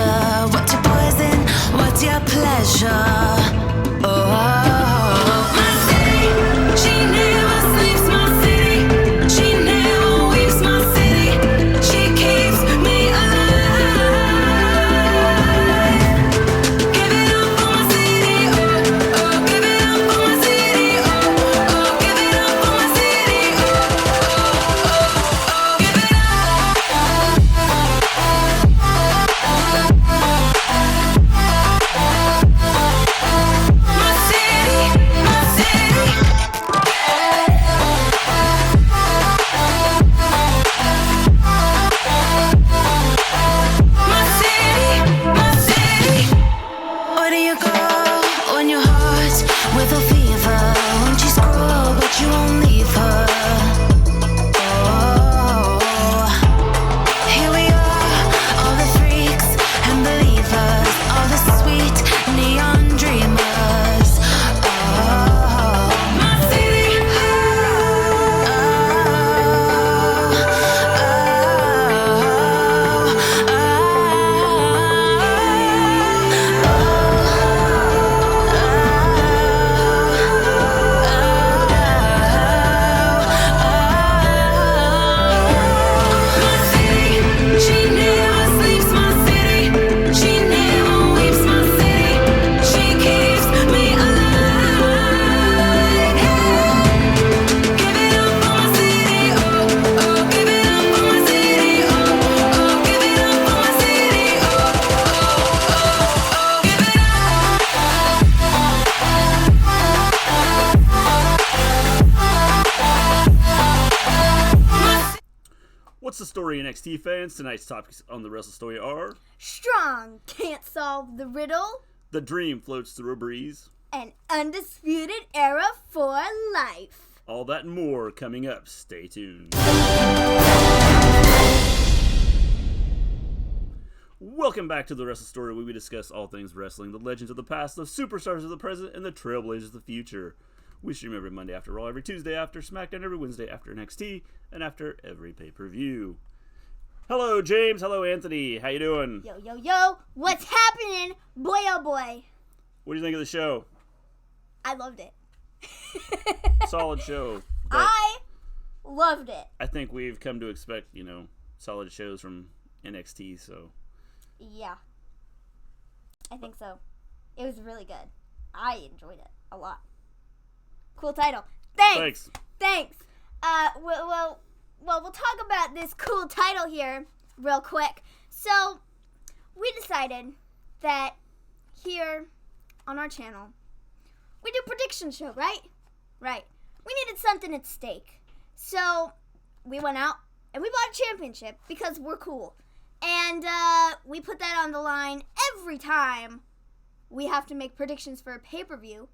fever? What's your poison? What's your pleasure? Oh, my city, she never sleeps. My city, she never weeps. My city, she keeps me alive. Give it up for my city, oh, oh. Give it up for my city, oh, oh. Give it up for my city, oh, oh, oh, oh. Give it where do you go when your heart's with a fever? Won't you scroll, but you won't leave her? Oh, here we are, all the freaks and believers, all the sweet neon dreamers. Oh, my city. She never sleeps, my city. She never weeps, my city. She keeps me alive. Give it up for my city, oh, oh. Give it up for my city, oh, oh. Give it up for my city, oh, oh, oh, oh. Give it What's the story, NXT fans? Tonight's topics on the Wrestle Story are: Strong can't solve the riddle. the dream floats through a breeze. An undisputed era for life. All that and more coming up. Stay tuned. Welcome back to the Wrestle Story, where we discuss all things wrestling, the legends of the past, the superstars of the present, and the trailblazers of the future. We stream every Monday after Raw, every Tuesday after SmackDown, every Wednesday after NXT, and after every pay-per-view. Hello, James. Hello, Anthony. How you doing? Yo, yo, yo. What's happening? Boy, oh boy. What do you think of the show? I loved it. Solid show. But I loved it. I think we've come to expect, solid shows from NXT, so. Yeah. I think so. It was really good. I enjoyed it a lot. Cool title. Thanks. Well, we'll talk about this cool title here real quick. So, we decided that here on our channel, we do prediction show, right? Right. We needed something at stake. So, we went out and we bought a championship because we're cool. And we put that on the line every time we have to make predictions for a pay-per-view.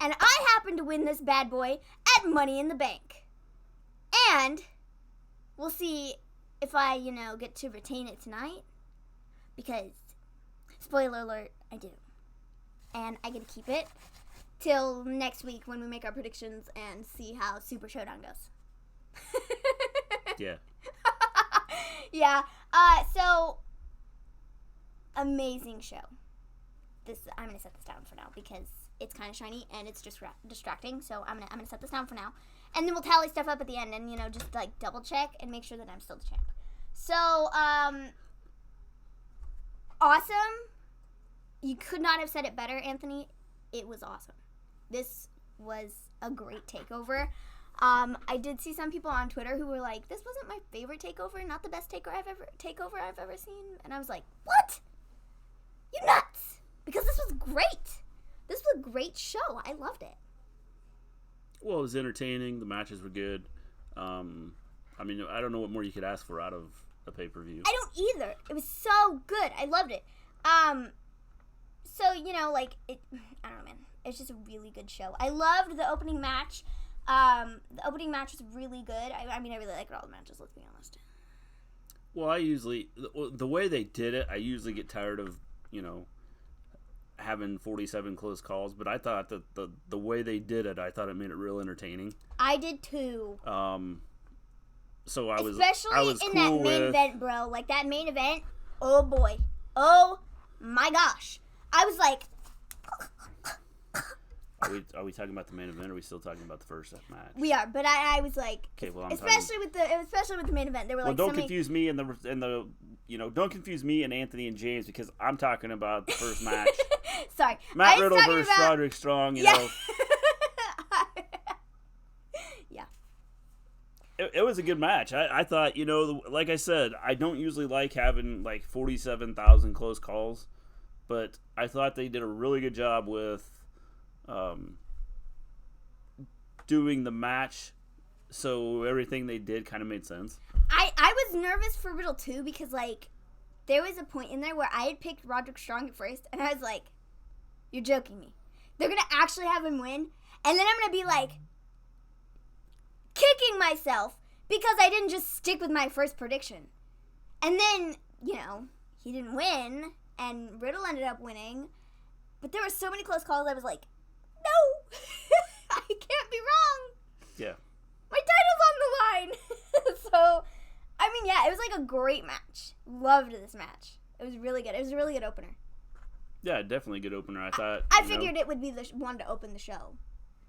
And I happen to win this bad boy at Money in the Bank. And we'll see if I, get to retain it tonight. Because, spoiler alert, I do. And I get to keep it till next week when we make our predictions and see how Super Showdown goes. Yeah. Yeah. So, amazing show. I'm going to set this down for now because it's kind of shiny and it's just distracting. So I'm gonna set this down for now, and then we'll tally stuff up at the end and just like double check and make sure that I'm still the champ. So awesome. You could not have said it better, Anthony. It was awesome. This was a great takeover. I did see some people on Twitter who were like, "This wasn't my favorite takeover, not the best takeover I've ever seen," and I was like, "What? You nuts?" Because this was great. This was a great show. I loved it. Well, it was entertaining. The matches were good. I don't know what more you could ask for out of a pay-per-view. I don't either. It was so good. I loved it. So, I don't know, man. It's just a really good show. I loved the opening match. The opening match was really good. I really liked all the matches, let's be honest. Well, the way they did it, I usually get tired of, having 47 close calls, but I thought that the way they did it, I thought it made it real entertaining. I did too. So I was especially I was in cool that main with, event, bro. Like that main event. Oh boy. Oh my gosh. I was like... Are we talking about the main event, or are we still talking about the first match? We are, but I was like... Okay, well, especially with the main event. They were like... don't confuse me and the don't confuse me and Anthony and James, because I'm talking about the first match. Sorry. Matt Riddle versus Roderick Strong, you know. Yeah. It was a good match. I thought, like I said, I don't usually like having like 47,000 close calls, but I thought they did a really good job with doing the match, so everything they did kind of made sense. I was nervous for Riddle too, because like there was a point in there where I had picked Roderick Strong at first, and I was like, you're joking me. They're gonna actually have him win, and then I'm gonna be like kicking myself because I didn't just stick with my first prediction. And then, he didn't win, and Riddle ended up winning, but there were so many close calls, I was like, no, I can't be wrong. Yeah. My title's on the line. So, I mean, yeah, it was like a great match. Loved this match. It was really good. It was a really good opener. Yeah, definitely a good opener. I figured it would be the one to open the show.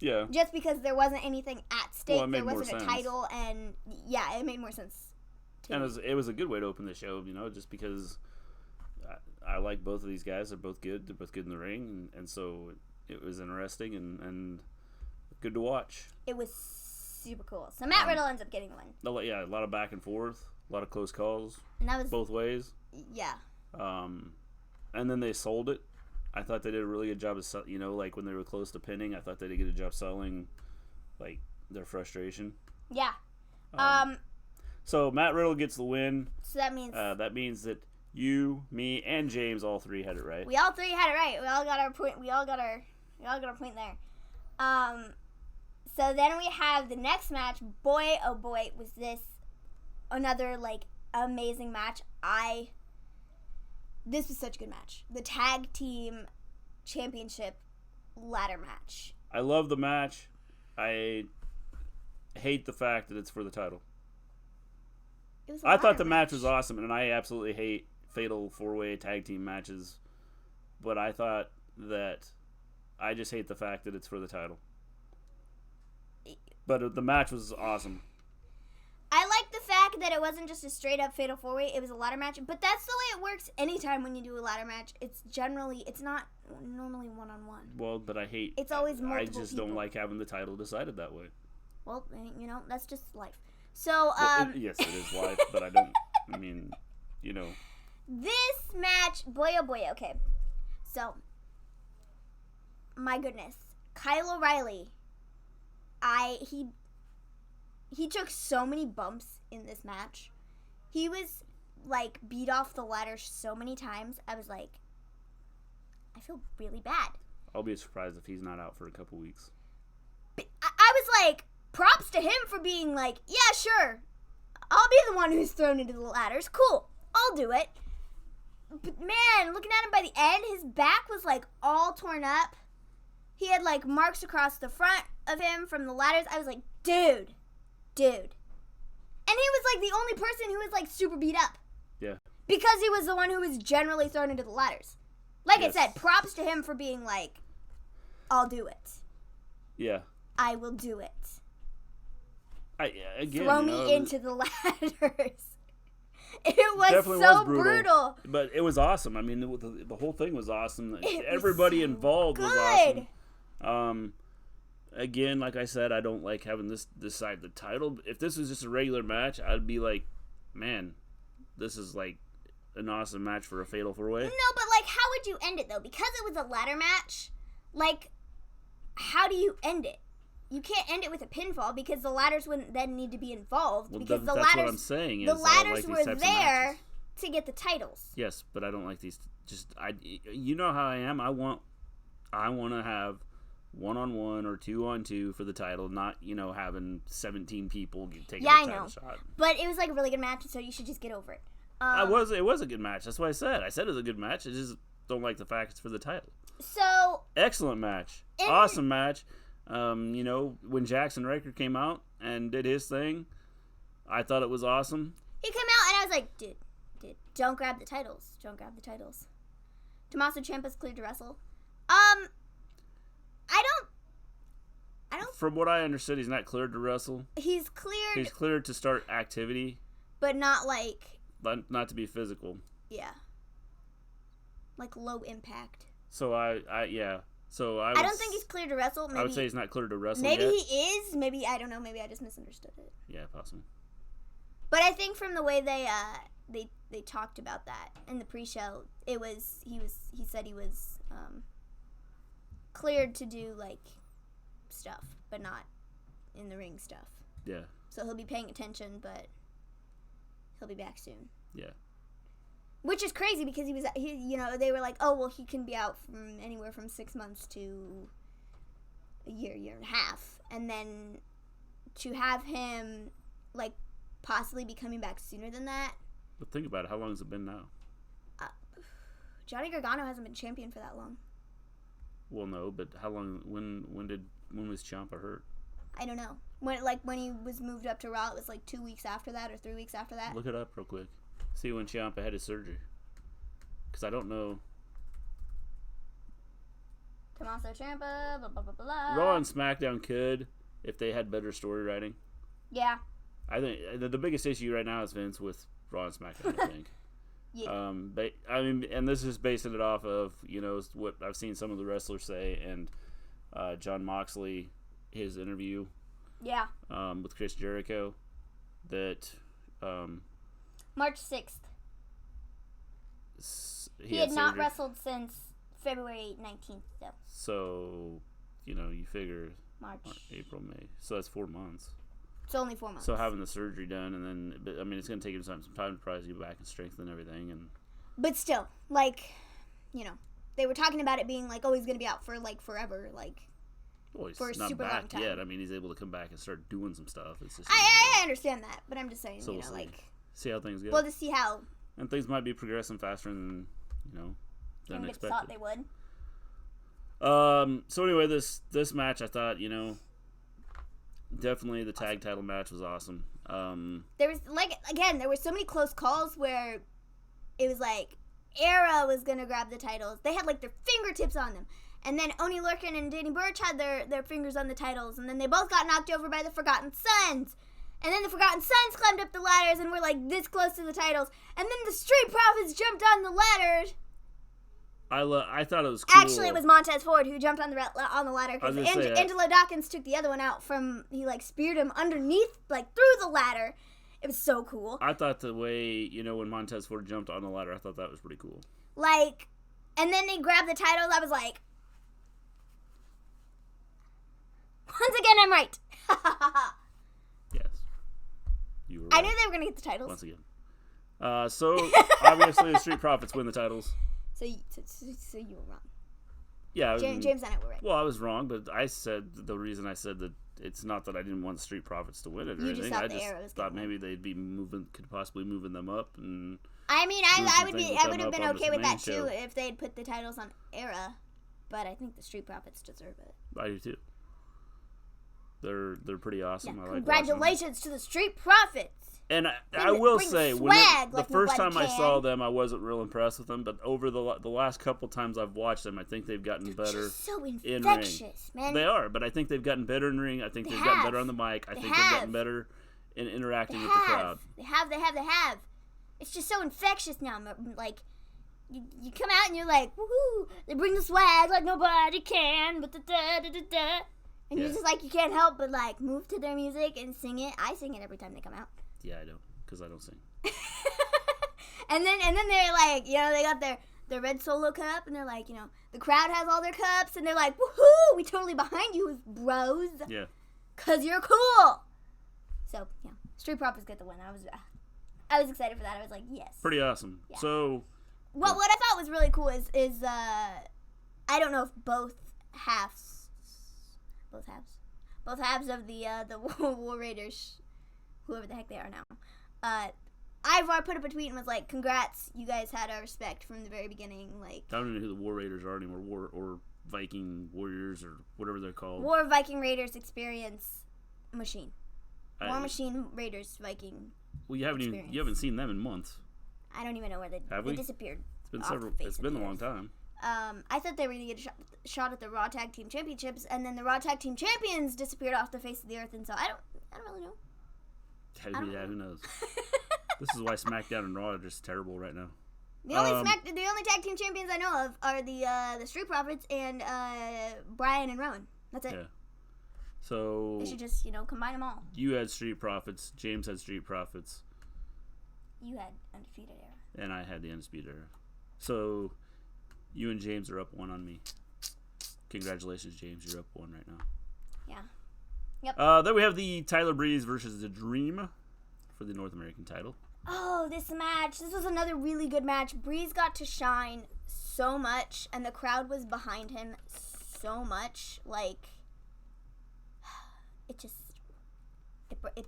Yeah. Just because there wasn't anything at stake. Well, there wasn't a title, and yeah, it made more sense. And it was a good way to open the show, just because I like both of these guys. They're both good. They're both good in the ring, and so it was interesting and good to watch. It was super cool. So Matt Riddle ends up getting the win. Yeah, a lot of back and forth, a lot of close calls, and that was both ways. Yeah. And then they sold it. I thought they did a really good job of, like when they were close to pinning, I thought they did a good job selling, like, their frustration. Yeah. So Matt Riddle gets the win. So that means that you, me, and James all three had it right. We all three had it right. We all got our point. We all got our point there. So then we have the next match. Boy, oh boy, was this another like amazing match. This was such a good match. The tag team championship ladder match. I love the match. I hate the fact that it's for the title. I thought the match was awesome, and I absolutely hate fatal 4-way tag team matches. But I thought that I just hate the fact that it's for the title. But the match was awesome. I like the fact that it wasn't just a straight up fatal 4-way, it was a ladder match, but that's the way it works anytime when you do a ladder match. It's not normally one-on-one. Well, but it's always multiple I just people. don't like having the title decided that way. Well, that's just life. So, yes, it is life, but I don't, This match, boy oh boy, okay. So, my goodness. Kyle O'Reilly, he took so many bumps in this match. He was, like, beat off the ladder so many times. I was like, I feel really bad. I'll be surprised if he's not out for a couple weeks. I was like, props to him for being like, yeah, sure. I'll be the one who's thrown into the ladders. Cool. I'll do it. But, man, looking at him by the end, his back was, like, all torn up. He had, like, marks across the front of him from the ladders. I was like, dude. And he was, like, the only person who was, like, super beat up. Yeah. Because he was the one who was generally thrown into the ladders. Like yes. I said, props to him for being like, I'll do it. Yeah. I will do it. Throw me into the ladders. It was so brutal. But it was awesome. I mean, the whole thing was awesome. Everybody involved was awesome. Again, like I said, I don't like having this decide the title. If this was just a regular match, I'd be like, man, this is like an awesome match for a fatal 4-way. No, but like, how would you end it though? Because it was a ladder match. Like, how do you end it? You can't end it with a pinfall because the ladders wouldn't then need to be involved. Well, because that's what I'm saying. The ladders were there to get the titles. Yes, but I don't like these. You know how I am. I want to have 1-on-1 or 2-on-2 for the title, not having 17 people taking a title shot. But it was like a really good match, so you should just get over it. It was a good match. That's what I said. I said it was a good match. I just don't like the fact it's for the title. So excellent match, awesome match. When Jackson Ryker came out and did his thing, I thought it was awesome. He came out and I was like, dude, don't grab the titles. Don't grab the titles. Tommaso Ciampa's cleared to wrestle. I don't. From what I understood, he's not cleared to wrestle. He's cleared. He's cleared to start activity, but not like. Not to be physical. Yeah. Like low impact. So yeah. So I don't think he's cleared to wrestle. Maybe, I would say he's not cleared to wrestle maybe yet. he is. Maybe I don't know. Maybe I just misunderstood it. Yeah, possible. But I think from the way they talked about that in the pre-show, he said he was cleared to do like stuff, but not in the ring stuff. Yeah. So he'll be paying attention, but he'll be back soon. Yeah. Which is crazy because they were like, oh well, he can be out from anywhere from 6 months to a year and a half, and then to have him like possibly be coming back sooner than that. But think about it. How long has it been now? Johnny Gargano hasn't been champion for that long. Well, no, but how long? When was Ciampa hurt? I don't know. When he was moved up to Raw, it was like 2 weeks after that or 3 weeks after that. Look it up real quick. See when Ciampa had his surgery. Because I don't know. Tommaso Ciampa, blah, blah, blah, blah. Raw and SmackDown could, if they had better story writing. Yeah. I think the biggest issue right now is Vince with Raw and SmackDown, I think. Yeah. I mean, and this is basing it off of, what I've seen some of the wrestlers say, and Jon Moxley, his interview. Yeah. With Chris Jericho, that March 6th. He had not wrestled since February 19th, though. So, you figure March, April, May. So that's 4 months. It's only 4 months. So having the surgery done, and then, it's going to take him some time to probably get back and strengthen everything. But still, they were talking about it being like, oh, he's going to be out for, forever, well, he's for a not super back long time. yet. He's able to come back and start doing some stuff. It's just I understand that, but I'm just saying, so we'll see how things go. Well, to see how. And things might be progressing faster than, than expected. Thought they would. So anyway, this match, I thought, definitely the tag title match was awesome. There was, there were so many close calls where it was like, Era was going to grab the titles. They had, their fingertips on them. And then Oney Lorcan and Danny Burch had their fingers on the titles. And then they both got knocked over by the Forgotten Sons. And then the Forgotten Sons climbed up the ladders and were, this close to the titles. And then the Street Profits jumped on the ladders. I thought it was cool. Actually, it was Montez Ford who jumped on the ladder because Angelo Dawkins took the other one out from, he speared him underneath, through the ladder. It was so cool. I thought the way, when Montez Ford jumped on the ladder, I thought that was pretty cool. And then they grabbed the titles. I was like, once again, I'm right. Yes. You were right. I knew they were going to get the titles. Once again. So, obviously, the Street Profits win the titles. So you were wrong. Yeah. James and I were right. Well, I was wrong, but the reason I said that it's not that I didn't want the Street Profits to win it or anything. I just thought maybe they'd be could possibly moving them up. And I would have been okay with that too if they'd put the titles on Era, but I think the Street Profits deserve it. I do too. They're pretty awesome. Yeah, I like congratulations to the Street Profits. And I will say, the first time I saw them, them, I wasn't real impressed with them. But over the last couple times I've watched them, I think they've gotten better so in infectious, ring. Man. They are, but I think they've gotten better in ring. I think they've gotten better on the mic. I think they've gotten better in interacting with the crowd. They have. It's just so infectious now. You come out and you're like, woohoo! They bring the swag like nobody can, but da-da-da-da-da. And you're just you can't help but move to their music and sing it. I sing it every time they come out. Yeah, I don't, because I don't sing. and then they're they got their red solo cup, and they're the crowd has all their cups, and they're like, woohoo! We totally behind you, bros. Yeah. 'Cause you're cool. So yeah, Street Profits get the win. I was excited for that. I was like, yes. Pretty awesome. Yeah. So. What I thought was really cool is I don't know if both halves of the War Raiders, whoever the heck they are now, Ivar put up a tweet and was like, congrats, you guys had our respect from the very beginning. I don't even know who the War Raiders are anymore, or Viking Warriors, or whatever they're called. War Viking Raiders Experience Machine. War Machine Raiders Viking. Well, you haven't seen them in months. I don't even know where they disappeared. It's been a long time. I thought they were going to get a shot at the Raw Tag Team Championships, and then the Raw Tag Team Champions disappeared off the face of the earth, and so I don't really know. Yeah, who knows? This is why SmackDown and Raw are just terrible right now. The only tag team champions I know of are the Street Profits and Brian and Rowan. That's it. Yeah. So they should just combine them all. You had Street Profits. James had Street Profits. You had Undisputed Era. And I had the Undisputed Era. So you and James are up 1 on me. Congratulations, James. You're up 1 right now. Yeah. Yep. Then we have the Tyler Breeze versus The Dream for the North American title. Oh, this match. This was another really good match. Breeze got to shine so much, and the crowd was behind him so much. Like, it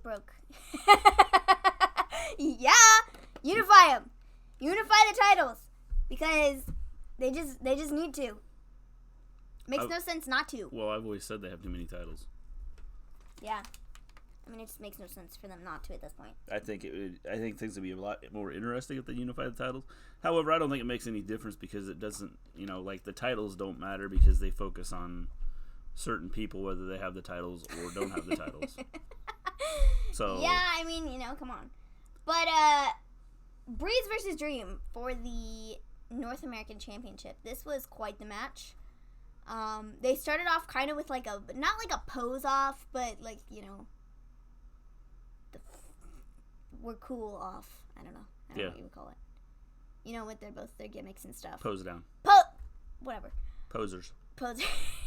broke. Yeah! Unify them. Unify the titles. Because they just need to. Makes no sense not to. Well, I've always said they have too many titles. Yeah. I mean, it just makes no sense for them not to at this point. I think things would be a lot more interesting if they unify the titles. However, I don't think it makes any difference because it doesn't, like the titles don't matter because they focus on certain people whether they have the titles or don't have the titles. So yeah, I mean, come on. But Breeze versus Dream for the North American Championship. This was quite the match. They started off kind of with not like a pose off, but we're cool off. I don't know. I don't know what you would call it. With their gimmicks and stuff. Pose down. Whatever. Posers.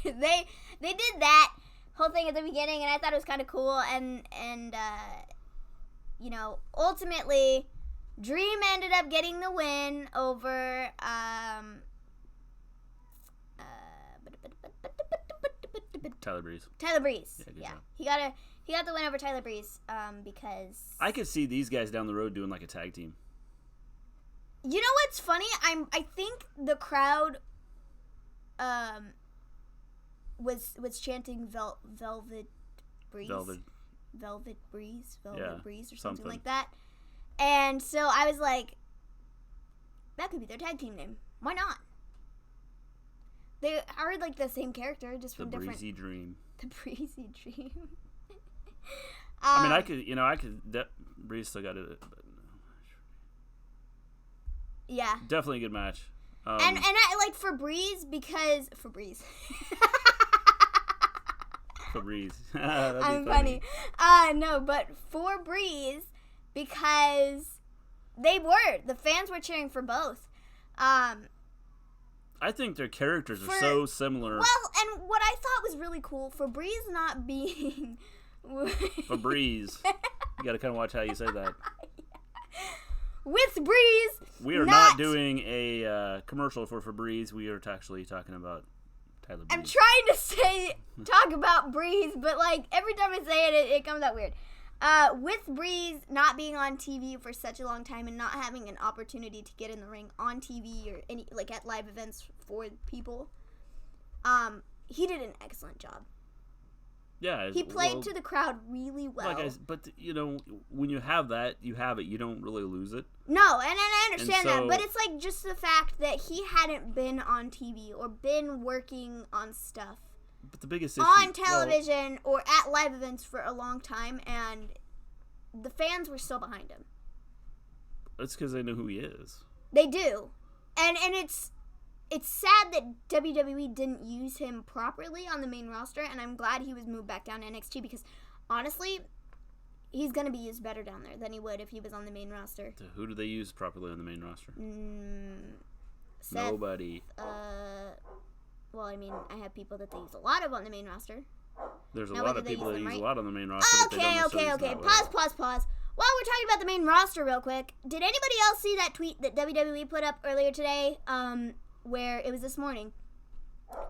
They did that whole thing at the beginning, and I thought it was kind of cool. And ultimately, Dream ended up getting the win over Tyler Breeze. Yeah. He got the win over Tyler Breeze because I could see these guys down the road doing like a tag team. You know what's funny? I think the crowd was chanting Velvet Breeze. Velvet Breeze or something like that. And so I was like, that could be their tag team name. Why not? They are like the same character, just from different. Breezy Dream. The Breezy Dream. I mean, I could. Breeze still got it. Yeah. Definitely a good match. And I like for Breeze. Febreze. I'm funny. No, but for Breeze because the fans were cheering for both. I think their characters are so similar. Well, and what I thought was really cool, Febreze not being... Febreze. You gotta kind of watch how you say that. With Breeze. We are not doing a commercial for Febreze. We are actually talking about Tyler Breeze. I'm trying to talk about Breeze, but every time I say it, it comes out weird. With Breeze not being on TV for such a long time and not having an opportunity to get in the ring on TV or any at live events for people, he did an excellent job. Yeah, he played to the crowd really well. But when you have that, you have it. You don't really lose it. No, and I understand that, but it's just the fact that he hadn't been on TV or been working on stuff. But the biggest issue, on television or at live events for a long time, and the fans were still behind him. It's because they know who he is. They do, and it's sad that WWE didn't use him properly on the main roster, and I'm glad he was moved back down to NXT because honestly, he's gonna be used better down there than he would if he was on the main roster. Who do they use properly on the main roster? Seth, nobody. Well, I mean, I have people that they use a lot of on the main roster. There's a lot of people that use a lot on the main roster. Okay. Pause. While we're talking about the main roster real quick, did anybody else see that tweet that WWE put up earlier today? Where it was this morning.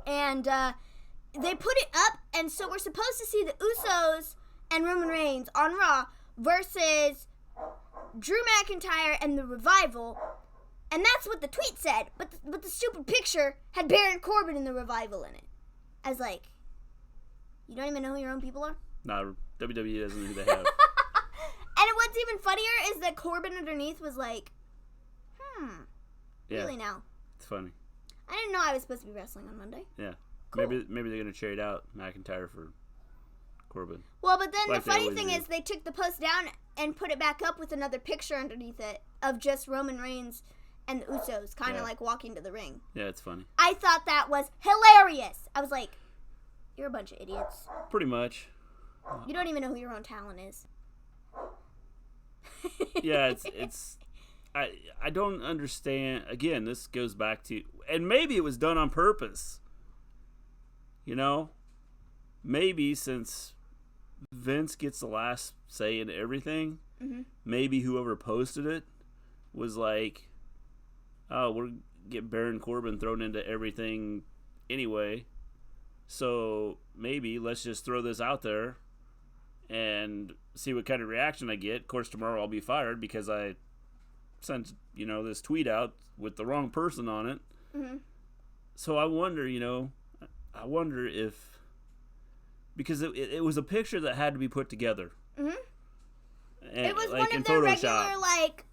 And they put it up, and so we're supposed to see the Usos and Roman Reigns on Raw versus Drew McIntyre and the Revival. And that's what the tweet said, but the stupid picture had Baron Corbin and the Revival in it. I was like, you don't even know who your own people are? Nah, WWE doesn't know who they have. And what's even funnier is that Corbin underneath was like, yeah, really now? It's funny. I didn't know I was supposed to be wrestling on Monday. Yeah. Cool. Maybe they're gonna trade out McIntyre for Corbin. Well, but then Like the they funny always thing do. is they took the post down and put it back up with another picture underneath it of just Roman Reigns and the Usos kind of Yeah. like walking to the ring. Yeah, it's funny. I thought that was hilarious. I was like, you're a bunch of idiots. Pretty much. You don't even know who your own talent is. Yeah, it's I don't understand. Again, this goes back to, and maybe it was done on purpose. You know? Maybe since Vince gets the last say in everything, maybe whoever posted it was like, oh, we're get Baron Corbin thrown into everything anyway, so maybe let's just throw this out there and see what kind of reaction I get. Of course, tomorrow I'll be fired because I sent, this tweet out with the wrong person on it. So I wonder, if, because it was a picture that had to be put together. And, It was like, one in of their Photoshop. regular, like,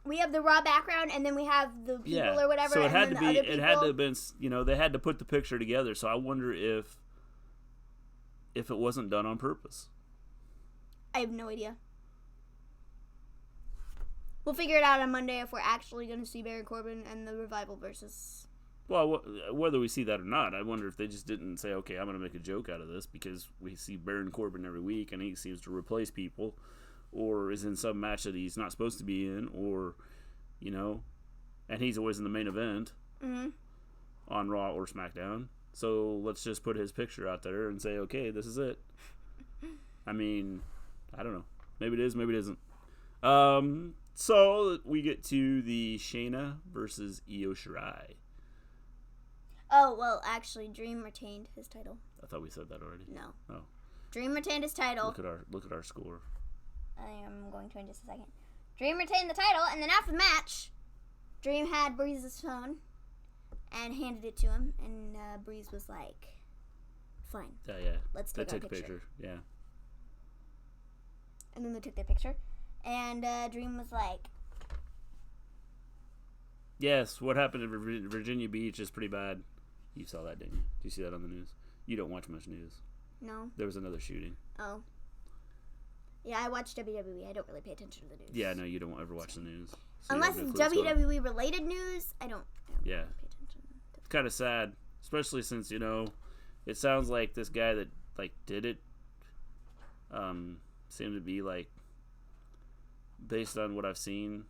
we have the raw background and then we have the people or whatever. So it and had then to the be. other It had to people. have been. They had to put the picture together. So I wonder if it wasn't done on purpose. I have no idea. We'll figure it out on Monday if we're actually going to see Baron Corbin and the Revival versus. Well, whether we see that or not, I wonder if they just didn't say, okay, I'm going to make a joke out of this because we see Baron Corbin every week and he seems to replace people, or is in some match that he's not supposed to be in, or, and he's always in the main event on Raw or SmackDown. So let's just put his picture out there and say, okay, this is it. I mean, I don't know. Maybe it is, maybe it isn't. So we get to the Shayna versus Io Shirai. Oh, well, actually, Dream retained his title. I thought we said that already. No. Oh, Dream retained his title. look at our score. I am going to in just a second. Dream retained the title, and then after the match, Dream had Breeze's phone and handed it to him, and Breeze was like, fine. Yeah. Let's They take our took a picture. Yeah. And then they took their picture, and Dream was like, Yes, what happened in Virginia Beach is pretty bad. You saw that, didn't you? Did you see that on the news? You don't watch much news. no. There was another shooting. Oh. Yeah, I watch WWE. I don't really pay attention to the news. Yeah, no, you don't ever watch the news. So you Unless have no it's clue what's going on. WWE related news, I don't Yeah. pay attention. It's kind of sad, especially since, it sounds like this guy that, did it, seemed to be, based on what I've seen,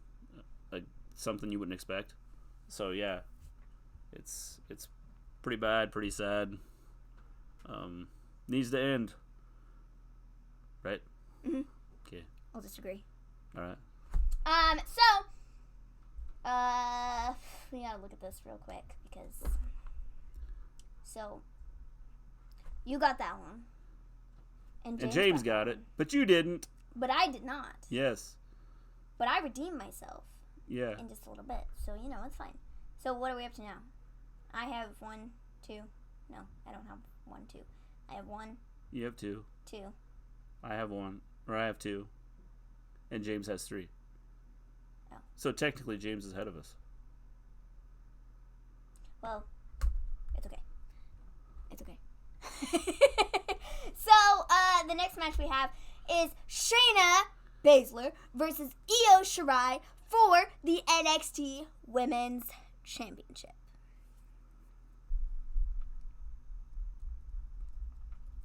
something you wouldn't expect. So, yeah, it's pretty bad, pretty sad. Needs to end. Right? Mm-hmm. Okay. I'll disagree. All right. We gotta look at this real quick because. So, you got that one. And James got it, but you didn't. But I did not. Yes. But I redeemed myself Yeah. in just a little bit. So, it's fine. So, what are we up to now? I have 1, 2. No, I don't have 1, 2. I have 1, You have 2. 2. I have 1. Or I have 2. And James has 3. Oh. So technically James is ahead of us. Well, it's okay. It's okay. So, the next match we have is Shayna Bazsler versus Io Shirai for the NXT Women's Championship.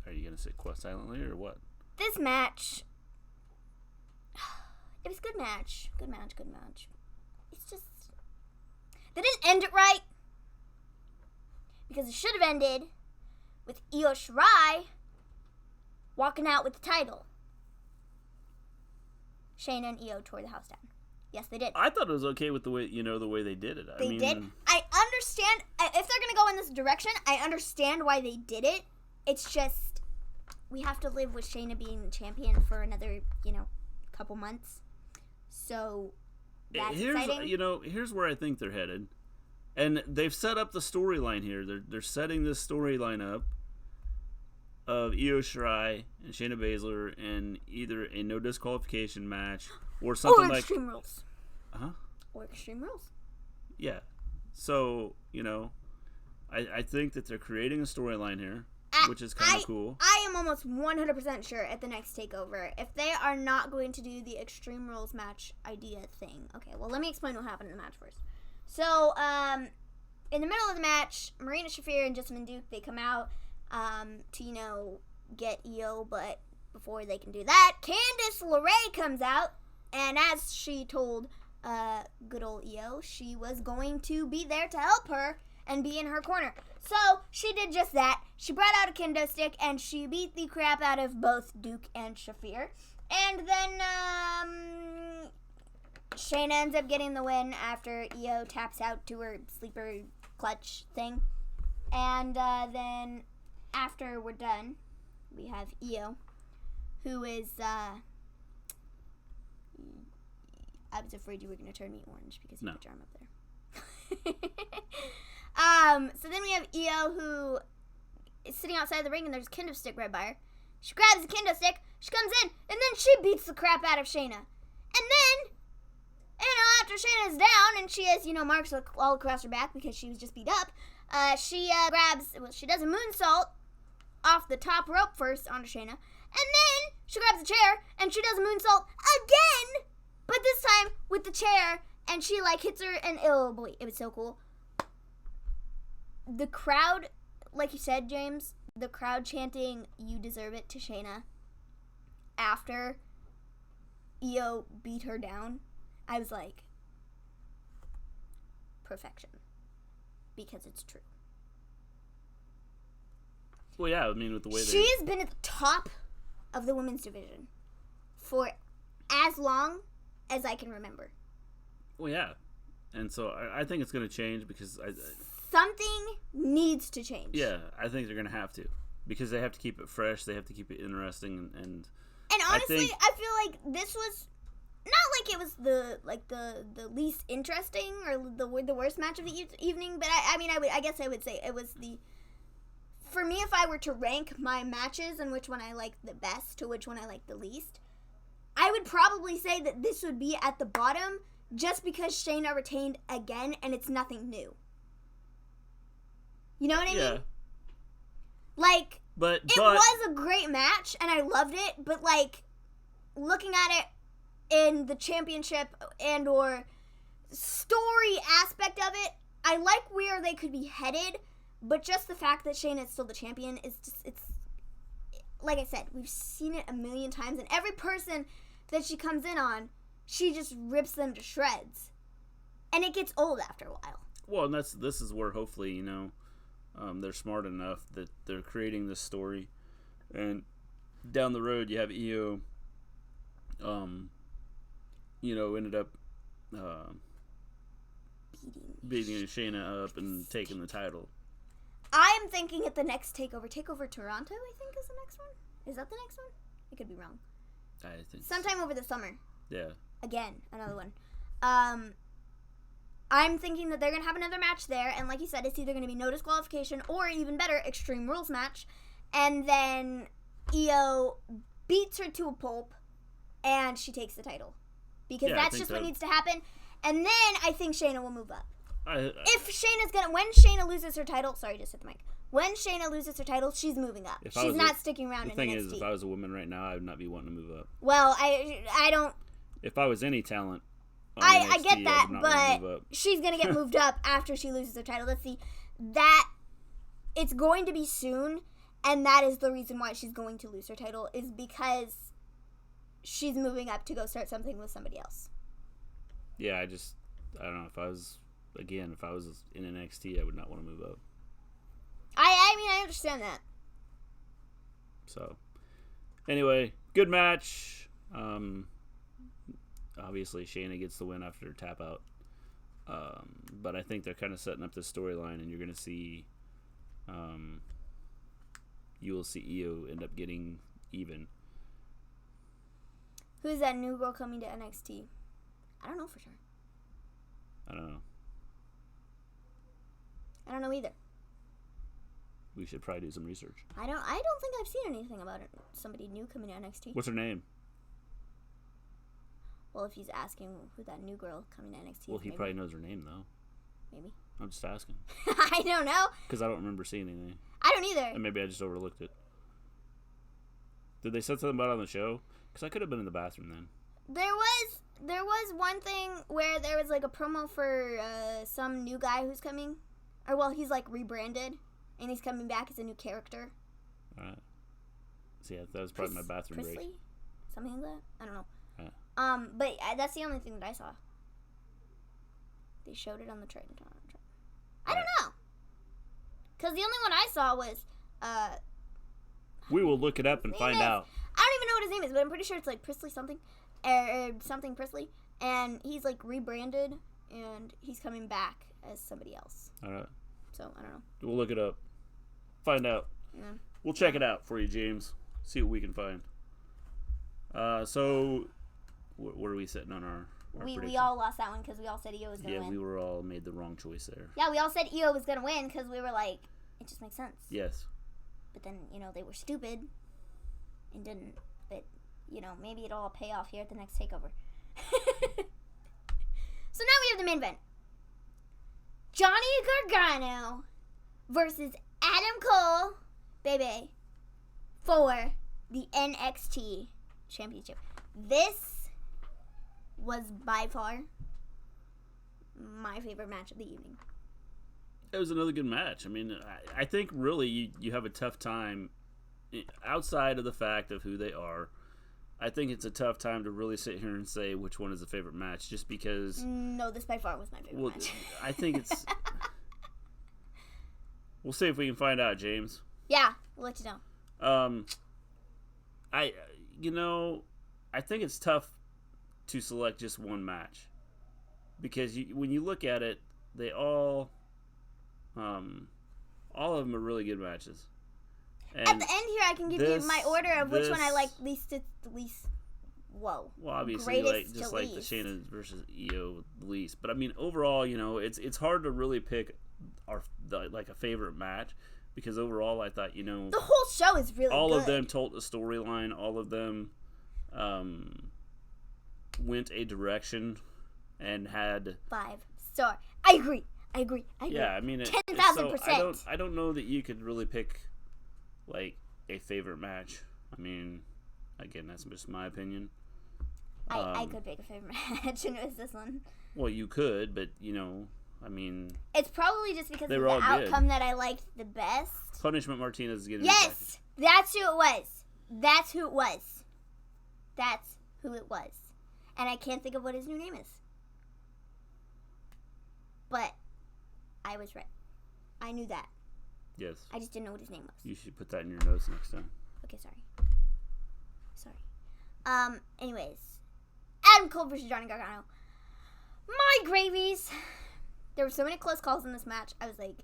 Are you going to sit silently or what? This match, it was a good match. Good match. It's just, they didn't end it right. Because it should have ended with Io Shirai walking out with the title. Shayna and Io tore the house down. Yes, they did. I thought it was okay with the way they did it. They did. I understand. If they're going to go in this direction, I understand why they did it. It's just, we have to live with Shayna being the champion for another, couple months. So, that's exciting. Here's where I think they're headed. And they've set up the storyline here. They're setting this storyline up of Io Shirai and Shayna Baszler in either a no disqualification match or something like Extreme Rules. Uh-huh. Or Extreme Rules. Yeah. So, I think that they're creating a storyline here, which is kind of cool. I am almost 100% sure at the next takeover, if they are not going to do the Extreme Rules match idea thing. Okay, well, let me explain what happened in the match first. So, in the middle of the match, Marina Shafir and Jessamine Duke, they come out to, get Io, but before they can do that, Candice LeRae comes out, and as she told good old Io, she was going to be there to help her and be in her corner. So, she did just that. She brought out a kendo stick, and she beat the crap out of both Duke and Shafir. And then, Shayna ends up getting the win after Io taps out to her sleeper clutch thing. And then, after we're done, we have Io, who is, I was afraid you were going to turn me orange because you put your arm up there. So then we have Io, who is sitting outside the ring, and there's a kendo stick right by her. She grabs the kendo stick, she comes in, and then she beats the crap out of Shayna. And then, after Shayna's down, and she has, marks all across her back because she was just beat up, she does a moonsault off the top rope first onto Shayna, and then she grabs a chair, and she does a moonsault again, but this time with the chair, and she, hits her, and oh boy, it was so cool. The crowd, like you said, James, the crowd chanting, "You deserve it" to Shayna after Io beat her down, I was like, perfection. Because it's true. Well, yeah, I mean, with the way she has been at the top of the women's division for as long as I can remember. Well, yeah. And so I think it's going to change because something needs to change. Yeah, I think they're going to have to. Because they have to keep it fresh, they have to keep it interesting, and honestly, I feel like this was not like it was the least interesting or the worst match of the evening, but I guess I would say it was for me, if I were to rank my matches and which one I liked the best to which one I liked the least, I would probably say that this would be at the bottom just because Shayna retained again and it's nothing new. You know what I mean? But it was a great match and I loved it, but looking at it in the championship and or story aspect of it, I like where they could be headed, but just the fact that Shayna is still the champion is just, it's, like I said, we've seen it a million times, and every person that she comes in on, she just rips them to shreds. And it gets old after a while. Well, and this is where hopefully, they're smart enough that they're creating this story. And down the road, you have Io, ended up beating Shayna up and taking the title. I'm thinking at the next Takeover Toronto, I think is the next one. Is that the next one? I could be wrong. I think sometime over the summer. Yeah. Again, another one. I'm thinking that they're going to have another match there, and like you said, it's either going to be no disqualification or, even better, Extreme Rules match, and then Io beats her to a pulp, and she takes the title. Because that's just what needs to happen, and then I think Shayna will move up. When Shayna loses her title, sorry, just hit the mic. When Shayna loses her title, she's moving up. She's not sticking around in NXT. The thing is, if I was a woman right now, I would not be wanting to move up. Well, I don't... If I was any talent on I NXT, get that, but she's going to get moved up after she loses her title. Let's see. It's going to be soon, and that is the reason why she's going to lose her title, is because she's moving up to go start something with somebody else. Yeah, I don't know, if I was in NXT, I would not want to move up. I understand that. So, anyway, good match. Obviously, Shayna gets the win after her tap out. But I think they're kind of setting up this storyline, and you're going to see, you will see Io end up getting even. Who's that new girl coming to NXT? I don't know for sure. I don't know. I don't know either. We should probably do some research. I don't think I've seen anything about it. Somebody new coming to NXT. What's her name? Well, if he's asking who that new girl coming to NXT is, well, he probably knows her name, though. Maybe. I'm just asking. I don't know. Because I don't remember seeing anything. I don't either. And maybe I just overlooked it. Did they say something about it on the show? Because I could have been in the bathroom then. There was one thing where there was like a promo for some new guy who's coming. Or, well, he's like rebranded. And he's coming back as a new character. Alright. So, yeah, that was probably my bathroom break. Priestley? Something like that? I don't know. Yeah. But that's the only thing that I saw. They showed it on the trailer. I don't know. Because the only one I saw was, we will look it up and find out. I don't even know what his name is, but I'm pretty sure it's like Priestley something. Something Priestley. And he's like rebranded, and he's coming back as somebody else. Alright. So, I don't know. We'll look it up. Find out. Yeah. We'll check it out for you, James. See what we can find. So, where are we sitting on our we all lost that one because we all said EO was going to win. Yeah, we were all made the wrong choice there. Yeah, we all said EO was going to win because we were like, it just makes sense. Yes. But then, they were stupid and didn't. But, maybe it'll all pay off here at the next takeover. So now we have the main event. Johnny Gargano versus Adam Cole, baby, for the NXT Championship. This was by far my favorite match of the evening. It was another good match. I mean, I think really you have a tough time outside of the fact of who they are. I think it's a tough time to really sit here and say which one is a favorite match, just because. No, this by far was my favorite match. I think it's. We'll see if we can find out, James. Yeah, we'll let you know. I think it's tough to select just one match, because when you look at it, they all of them are really good matches. And at the end here, I can give you my order of which one I like least to least. Whoa. Well, obviously, like the Shayna versus EO least, but I mean overall, it's hard to really pick a favorite match, because overall, I thought the whole show is really all good. of them told a storyline. All of them went a direction and had 5-star. I agree. Yeah, I mean, 10,000%. I don't know that you could really pick like a favorite match. I mean, again, that's just my opinion. I could pick a favorite match, and it was this one. Well, you could, but I mean, it's probably just because of the outcome that I liked the best. Punishment Martinez is getting. Yes, that's who it was. That's who it was, and I can't think of what his new name is. But I was right. I knew that. Yes. I just didn't know what his name was. You should put that in your notes next time. Okay, sorry. Anyways, Adam Cole versus Johnny Gargano. My gravies. There were so many close calls in this match. I was like,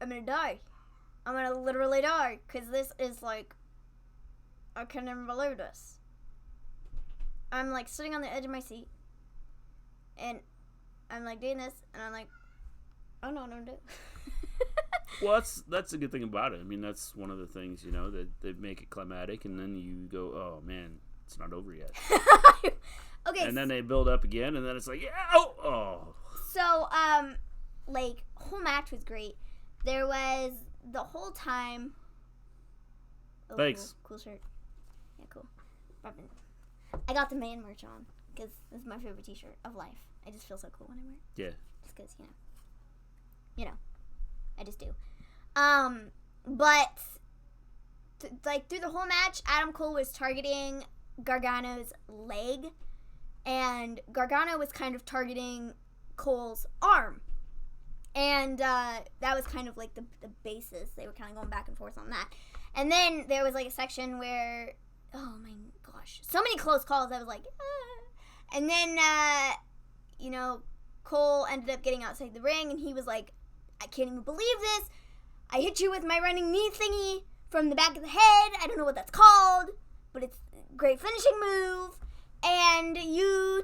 I'm gonna die. I'm gonna literally die, because this is like, I can never believe this. I'm like sitting on the edge of my seat, and I'm like doing this, and I'm like, I don't know what I'm doing. Well, that's a good thing about it. I mean, that's one of the things, that they make it climatic, and then you go, oh man, it's not over yet. Okay. And then they build up again, and then it's like, yeah, oh. So, whole match was great. There was the whole time. Oh, Thanks. Cool shirt. Yeah, cool. I got the man merch on because this is my favorite T-shirt of life. I just feel so cool when I wear it. Yeah. Just because I just do. But through the whole match, Adam Cole was targeting Gargano's leg, and Gargano was kind of targeting Cole's arm. And that was kind of like the basis. They were kind of going back and forth on that. And then there was like a section where, oh my gosh, so many close calls. I was like, ah. And then, Cole ended up getting outside the ring, and he was like, I can't even believe this. I hit you with my running knee thingy from the back of the head. I don't know what that's called, but it's a great finishing move. And you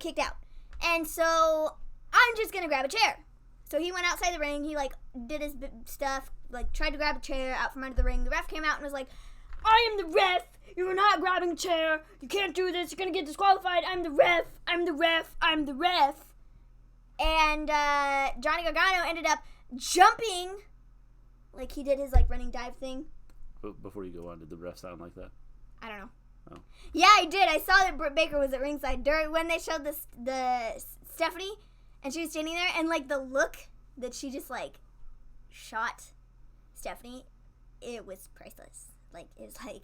kicked out. And so I'm just going to grab a chair. So he went outside the ring. He, did his stuff, tried to grab a chair out from under the ring. The ref came out and was like, I am the ref. You're not grabbing a chair. You can't do this. You're going to get disqualified. I'm the ref. I'm the ref. I'm the ref. And Johnny Gargano ended up jumping, like he did his like running dive thing. Before you go on, did the ref sound like that? I don't know. Oh. Yeah, I did. I saw that Britt Baker was at ringside when they showed the Stephanie, and she was standing there, and like the look that she just like shot Stephanie, it was priceless. Like it was like,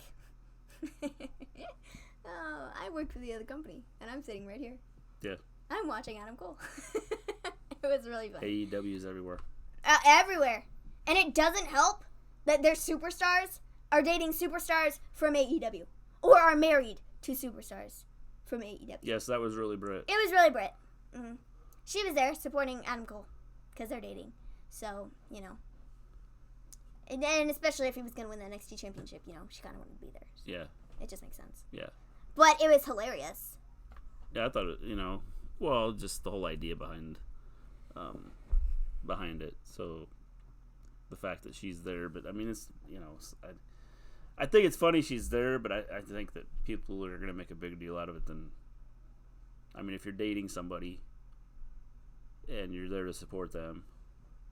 oh, I worked for the other company, and I'm sitting right here. Yeah. I'm watching Adam Cole. It was really fun. AEW is everywhere. Everywhere, and it doesn't help that their superstars are dating superstars from AEW. Or are married to superstars from AEW. Yes, that was really Britt. It was really Britt. Mm-hmm. She was there supporting Adam Cole because they're dating. So, you know. And especially if he was going to win the NXT championship, you know, she kind of wanted to be there. So yeah. It just makes sense. Yeah. But it was hilarious. Yeah, I thought it, you know, well, just the whole idea behind it. So, the fact that she's there, but I mean, it's, you know, I think it's funny she's there, but I think that people are going to make a bigger deal out of it than... I mean, if you're dating somebody and you're there to support them,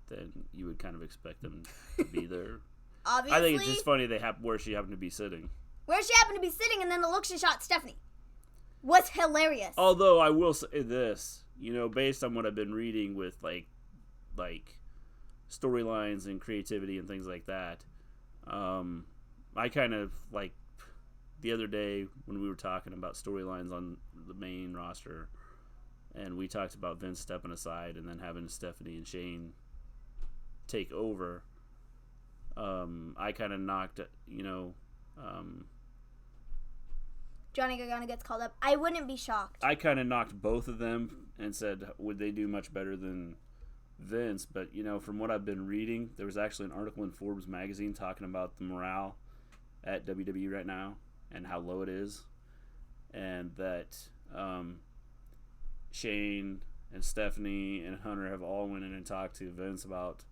then you would kind of expect them to be there. Obviously. I think it's just funny where she happened to be sitting. Where she happened to be sitting, and then the look she shot Stephanie was hilarious. Although, I will say this, you know, based on what I've been reading with, like storylines and creativity and things like that, I kind of, like, the other day when we were talking about storylines on the main roster, and we talked about Vince stepping aside and then having Stephanie and Shane take over, I kind of knocked, you know... Johnny Gargano gets called up. I wouldn't be shocked. I kind of knocked both of them and said, would they do much better than Vince? But, you know, from what I've been reading, there was actually an article in Forbes magazine talking about the morale at WWE right now and how low it is, and that Shane and Stephanie and Hunter have all went in and talked to Vince about,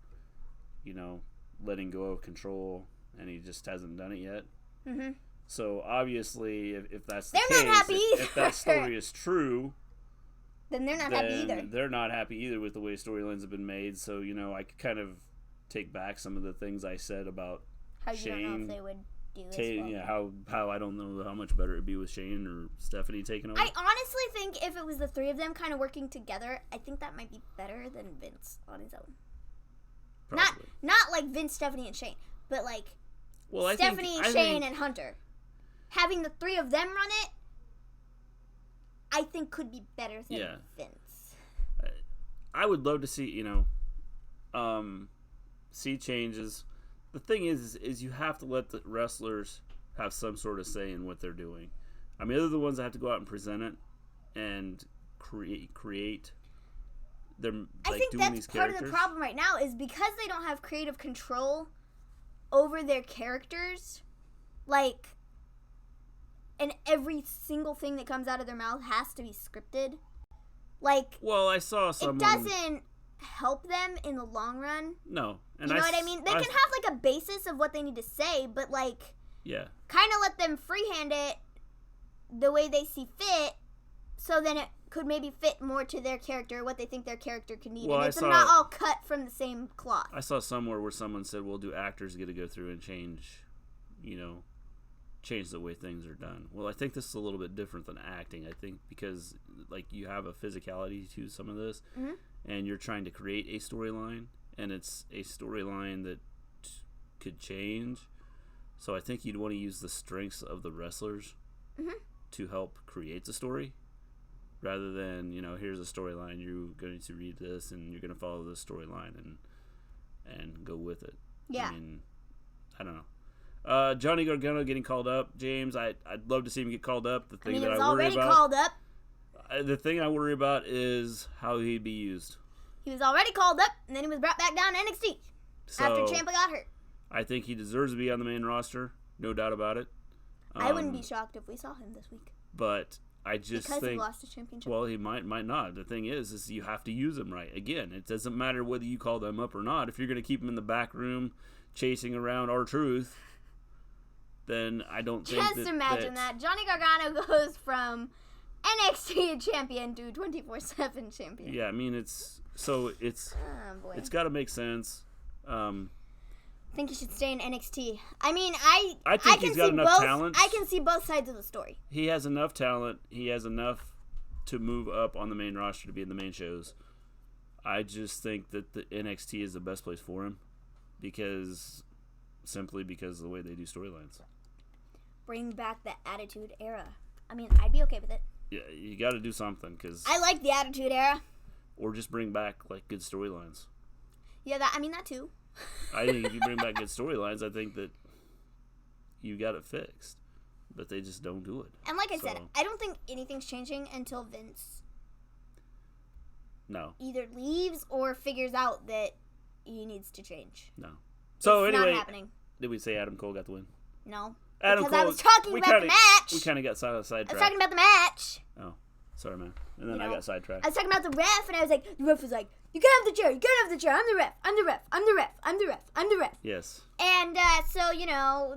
you know, letting go of control, and he just hasn't done it yet. Mm-hmm. So obviously, if that's the they're case, not happy either. If that story is true, then they're not happy either. They're not happy either with the way storylines have been made. So, you know, I could kind of take back some of the things I said about how you Shane. don't know if they would do this well. Yeah, how I don't know how much better it'd be with Shane or Stephanie taking over. I honestly think if it was the three of them kind of working together, I think that might be better than Vince on his own. Probably. Not like Vince, Stephanie, and Shane, but like Stephanie, Shane, and Hunter. Having the three of them run it, I think could be better than Vince. I would love to see, you know, see changes. The thing is you have to let the wrestlers have some sort of say in what they're doing. I mean, they're the ones that have to go out and present it and create. They're like, I think doing that's these part characters. of the problem right now is because they don't have creative control over their characters, like, and every single thing that comes out of their mouth has to be scripted. Like, well, I saw someone. It doesn't help them in the long run. No, and you know what I mean? They can have like a basis of what they need to say, but like, kind of let them freehand it the way they see fit, so then it could maybe fit more to their character, what they think their character could need, and it's not all cut from the same cloth. I saw somewhere where someone said, "Well, do actors get to go through and change, you know, change the way things are done?" Well, I think this is a little bit different than acting. I think because like you have a physicality to some of this, and you're trying to create a storyline, and it's a storyline that could change. So I think you'd want to use the strengths of the wrestlers to help create the story, rather than, you know, here's a storyline, you're going to read this and you're going to follow this storyline and go with it. Yeah. I mean, I don't know. Johnny Gargano getting called up, James. I'd love to see him get called up. The thing he that was I worry already about, called up. The thing I worry about is how he'd be used. He was already called up, and then he was brought back down to NXT after Ciampa got hurt. I think he deserves to be on the main roster, no doubt about it. I wouldn't be shocked if we saw him this week. But I just because think, he lost his championship. Well, he might not. The thing is you have to use him right. Again, it doesn't matter whether you call them up or not. If you're going to keep him in the back room chasing around R-Truth, then I don't think Just imagine that. Johnny Gargano goes from NXT champion to 24/7 champion. Yeah, I mean, it's So it's got to make sense. I think he should stay in NXT. I mean, I think can he's got see enough both. talent. I can see both sides of the story. He has enough talent. He has enough to move up on the main roster to be in the main shows. I just think that the NXT is the best place for him simply because of the way they do storylines. Bring back the Attitude Era. I mean, I'd be okay with it. Yeah, you got to do something because I like the Attitude Era. Or just bring back like good storylines. Yeah, that too. I think if you bring back good storylines, I think that you got it fixed. But they just don't do it. And like I said, I don't think anything's changing until Vince either leaves or figures out that he needs to change. No. So it's anyway, not happening. Did we say Adam Cole got the win? No. Adam because Cole, I was talking about the match. We kind of got sidetracked. I was talking about the match. Oh, sorry, man. And then I got sidetracked. I was talking about the ref, and I was like, the ref was like, you can't have the chair, you can't have the chair, I'm the ref, I'm the ref, I'm the ref, I'm the ref, I'm the ref. Yes. And so,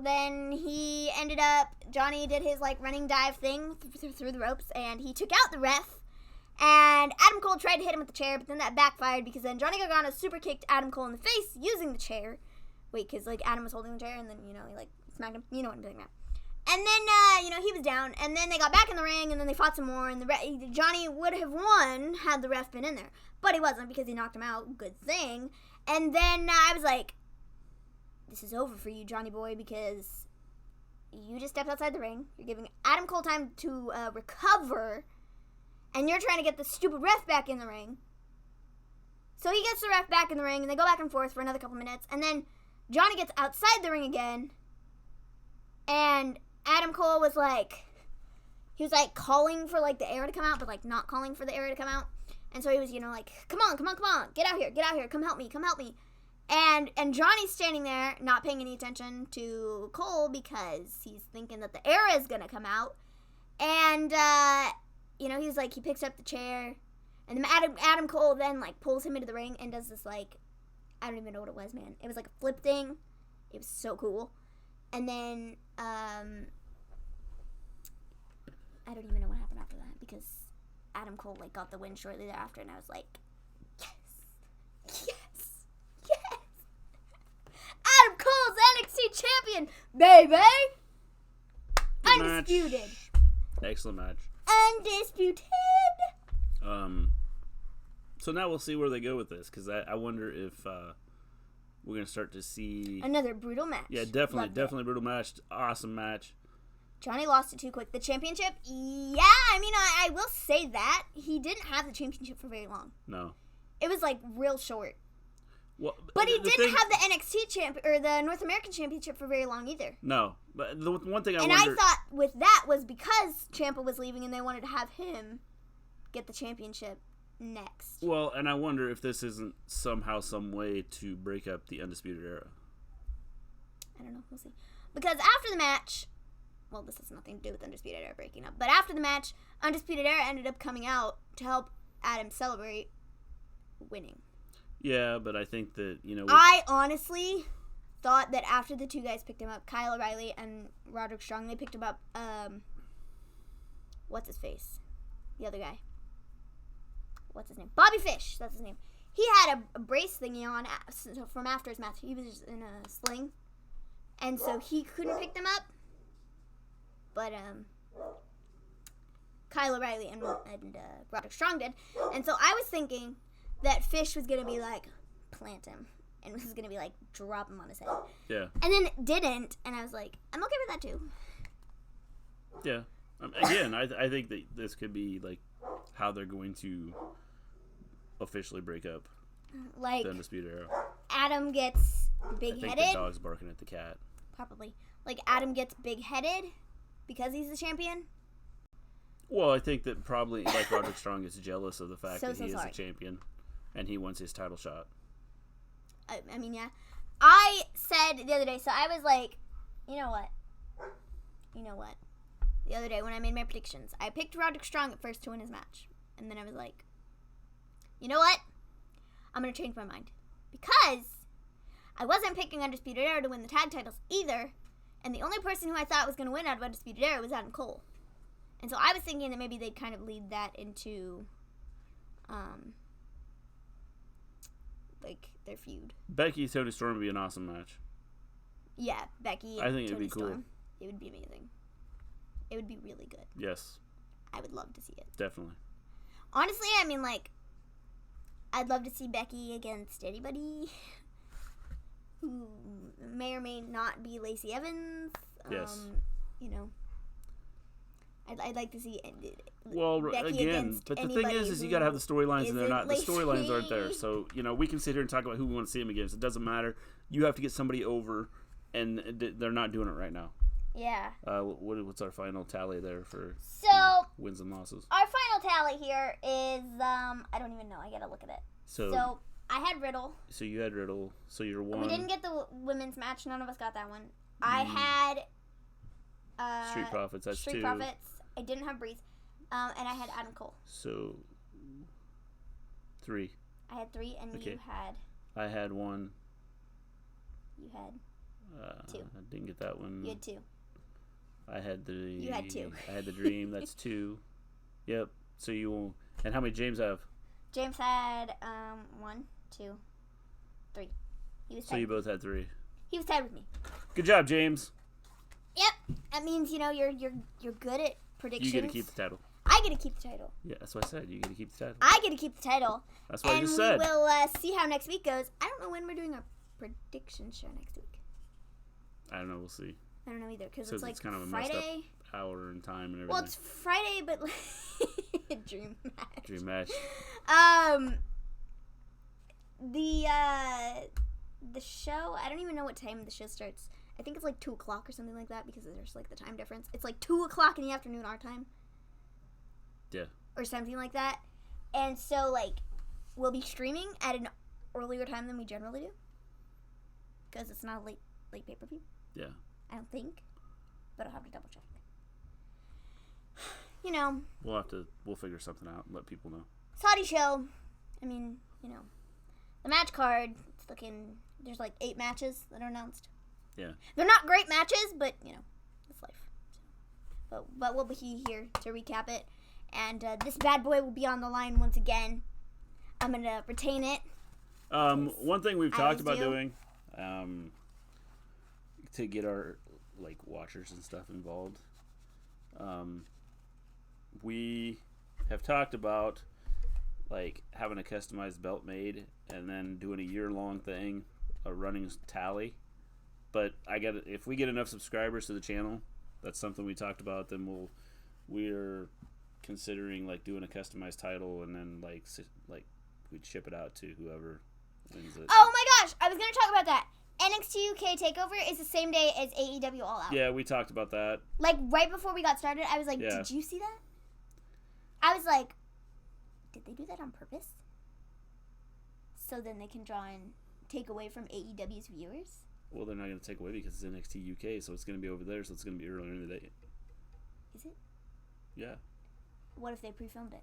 then he ended up, Johnny did his, running dive thing through the ropes, and he took out the ref, and Adam Cole tried to hit him with the chair, but then that backfired, because then Johnny Gargano super kicked Adam Cole in the face using the chair. Wait, because, Adam was holding the chair, and then, he, smacked him. You know what I'm doing now. And then, he was down, and then they got back in the ring, and then they fought some more, and Johnny would have won had the ref been in there. But he wasn't, because he knocked him out. Good thing. And then I was like, this is over for you, Johnny boy, because you just stepped outside the ring. You're giving Adam Cole time to recover, and you're trying to get the stupid ref back in the ring. So he gets the ref back in the ring, and they go back and forth for another couple minutes, and then Johnny gets outside the ring again, and Adam Cole was calling for, the air to come out, but, not calling for the air to come out. And so he was, come on, get out here, come help me. And Johnny's standing there, not paying any attention to Cole because he's thinking that the air is going to come out. And, he's he picks up the chair, and then Adam Cole then, pulls him into the ring and does this, I don't even know what it was, man. It was, a flip thing. It was so cool. And then, I don't even know what happened after that because Adam Cole, got the win shortly thereafter, and I was like, yes! Adam Cole's NXT champion, baby! Good Undisputed. Match. Excellent match. Undisputed! So now we'll see where they go with this, because I wonder if we're going to start to see another brutal match. Yeah, definitely brutal match. Awesome match. Johnny lost it too quick. The championship, yeah, I will say that. He didn't have the championship for very long. No. It was, real short. Well, but he didn't have the NXT or the North American Championship for very long either. No. But the one thing I thought with that was because Ciampa was leaving and they wanted to have him get the championship next. Well, and I wonder if this isn't somehow some way to break up the Undisputed Era. I don't know. We'll see. Because after the match, well, this has nothing to do with Undisputed Era breaking up, but after the match, Undisputed Era ended up coming out to help Adam celebrate winning. Yeah, but I think that, I honestly thought that after the two guys picked him up, Kyle O'Reilly and Roderick Strong, they picked him up, what's his face? The other guy. What's his name? Bobby Fish. That's his name. He had a brace thingy on from after his match. He was just in a sling. And so he couldn't pick them up. But, Kyle O'Reilly and Roderick Strong did. And so I was thinking that Fish was going to be plant him. And was going to be drop him on his head. Yeah. And then it didn't. And I was like, I'm okay with that too. Yeah. Again, I think that this could be, how they're going to officially break up the Undisputed Era. Adam gets big-headed. I think the dog's barking at the cat. Probably. Adam gets big-headed because he's the champion. Well, I think that probably, Roderick Strong is jealous of the fact that he is sorry. the champion, and he wants his title shot. I mean, yeah. I said the other day, so I was like, you know what? The other day when I made my predictions, I picked Roderick Strong at first to win his match. And then I was like, you know what? I'm going to change my mind. Because I wasn't picking Undisputed Era to win the tag titles either. And the only person who I thought was going to win out of Undisputed Era was Adam Cole. And so I was thinking that maybe they'd kind of lead that into like their feud. Becky Toni Storm would be an awesome match. Yeah, Becky. I think it'd Toni be cool. Storm. It would be amazing. It would be really good. Yes. I would love to see it. Definitely. Honestly, I mean, like, I'd love to see Becky against anybody who may or may not be Lacey Evans. Yes. You know, I'd like to see. Well, Becky again, but the thing is you got to have the storylines, and they're not. The storylines aren't there. So we can sit here and talk about who we want to see them against. It doesn't matter. You have to get somebody over, and they're not doing it right now. Yeah. What's our final tally there for wins and losses? Our final tally here is I don't even know. I gotta look at it. So I had Riddle. So you had Riddle. So you're one. We didn't get the women's match. None of us got that one. I had Street Profits. That's Street 2. Profits. I didn't have Breeze. And I had Adam Cole. So 3. I had 3, and Okay. you had. I had 1. You had 2. I didn't get that one. You had 2. I had the. You had 2. I had the Dream. That's 2. Yep. So you will. And how many James have? James had 1, 2, 3. He was tied. So you both had 3. He was tied with me. Good job, James. Yep. That means you're good at predictions. You get to keep the title. I get to keep the title. Yeah, that's what I said. You get to keep the title. I get to keep the title. That's what I just said. And we'll see how next week goes. I don't know when we're doing our prediction show next week. I don't know. We'll see. I don't know either because So it's like it's kind of a Friday. messed up hour and time and everything. Well, it's Friday, but dream match. Dream match. The show. I don't even know what time the show starts. I think it's like 2:00 or something like that because there's like the time difference. It's like 2:00 in the afternoon our time. Yeah. Or something like that. And so like we'll be streaming at an earlier time than we generally do because it's not a late pay-per-view. Yeah. I don't think, but I'll have to double check. You know. We'll figure something out and let people know. Saudi show. I mean, you know, the match card. It's looking. There's like 8 matches that are announced. Yeah. They're not great matches, but you know, it's life. But we'll be here to recap it, and this bad boy will be on the line once again. I'm gonna retain it. One thing we've talked about do. doing, to get our like watchers and stuff involved. We have talked about like having a customized belt made and then doing a year-long thing, a running tally. But if we get enough subscribers to the channel, that's something we talked about. Then we're considering like doing a customized title and then like we'd ship it out to whoever wins it. Oh my gosh, I was gonna talk about that. NXT UK Takeover is the same day as AEW All Out. Yeah, we talked about that. Like right before we got started, I was like, Yeah. Did you see that? I was like, did they do that on purpose? So then they can draw and take away from AEW's viewers? Well, they're not going to take away because it's NXT UK, so it's going to be over there, so it's going to be earlier in the day. Is it? Yeah. What if they pre-filmed it?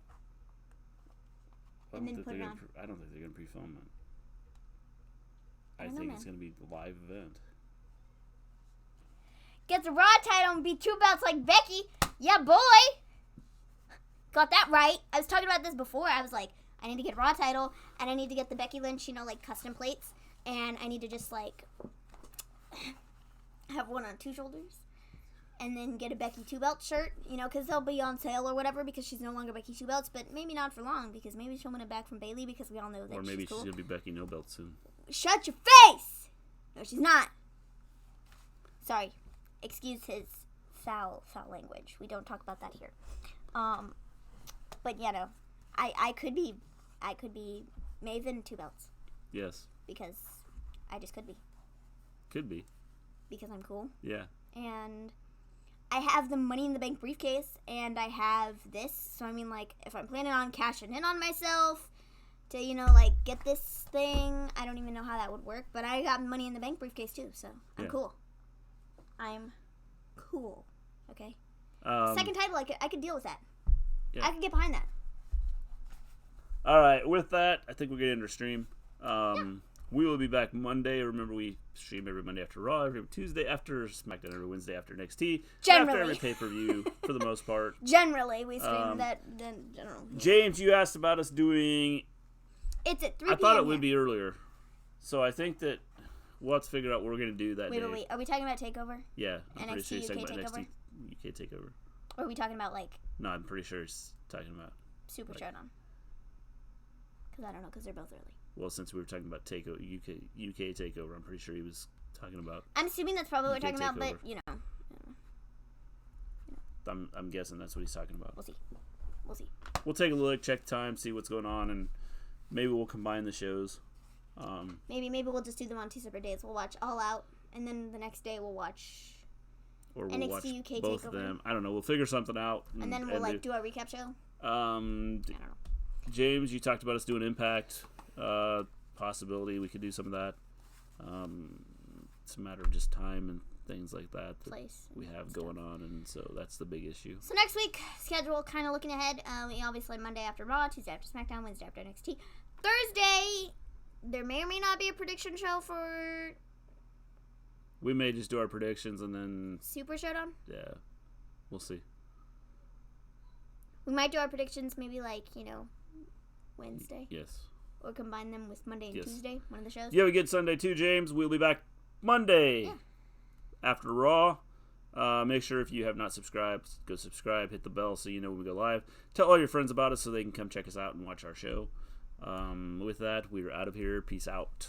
I And don't then think put it they're on. I don't think they're going to pre-film it. I don't know, think it's man. going to be a live event. Gets a Raw title and beat 2 belts like Becky. Yeah, boy. Got that right. I was talking about this before. I was like, I need to get a Raw title, and I need to get the Becky Lynch, like custom plates, and I need to just like have one on 2 shoulders, and then get a Becky 2 belt shirt, because they'll be on sale or whatever because she's no longer Becky 2 belts, but maybe not for long because maybe she'll win it back from Bayley because we all know that Or maybe she's cool. she's going to be Becky no belt soon. Shut your face! No, she's not. Sorry. Excuse his foul language. We don't talk about that here. But I could be Maven 2 belts Yes. because I just could be Could be. because I'm cool. Yeah. And I have the Money in the Bank briefcase and I have this. So I mean, like, if I'm planning on cashing in on myself to get this thing, I don't even know how that would work. But I got Money in the Bank briefcase too, so I'm cool. I'm cool. Okay. Second title, I could deal with that. Yeah. I could get behind that. All right. With that, I think we'll get into stream. We will be back Monday. Remember, we stream every Monday after Raw, every Tuesday after SmackDown, every Wednesday after NXT. Generally. After every pay-per-view, for the most part. Generally, we stream that. Then general. James, you asked about us doing... It's at 3 I p.m. thought it would here. be earlier. So I think that we'll have to figure out what we're going to do that day. Wait. Are we talking about TakeOver? Yeah. I'm pretty sure he's talking UK about TakeOver? NXT UK TakeOver. Or are we talking about, like, No, I'm pretty sure he's talking about... Super Showdown? Because I don't know, because they're both early. Well, since we were talking about UK TakeOver, I'm pretty sure he was talking about... I'm assuming that's probably what we're talking about, TakeOver. but, you know. I'm guessing that's what he's talking about. We'll see. We'll take a look, check the time, see what's going on, and maybe we'll combine the shows. Maybe we'll just do them on 2 separate days. We'll watch All Out, and then the next day we'll watch... Or we'll NXT watch UK both TakeOver. of them. I don't know. We'll figure something out. And then we'll, do our recap show? I don't know. James, you talked about us doing Impact. Possibility we could do some of that. It's a matter of just time and things like that we have going on, and so that's the big issue. So next week, schedule kind of looking ahead. We obviously Monday after Raw, Tuesday after SmackDown, Wednesday after NXT. Thursday, there may or may not be a prediction show for... We may just do our predictions and then... Super Showdown? Yeah. We'll see. We might do our predictions maybe Wednesday. Yes. Or combine them with Monday and Tuesday, one of the shows. Yeah, we get Sunday too, James. We'll be back Monday after Raw. Make sure if you have not subscribed, go subscribe, hit the bell so you know when we go live. Tell all your friends about us so they can come check us out and watch our show. With that, we're out of here. Peace out.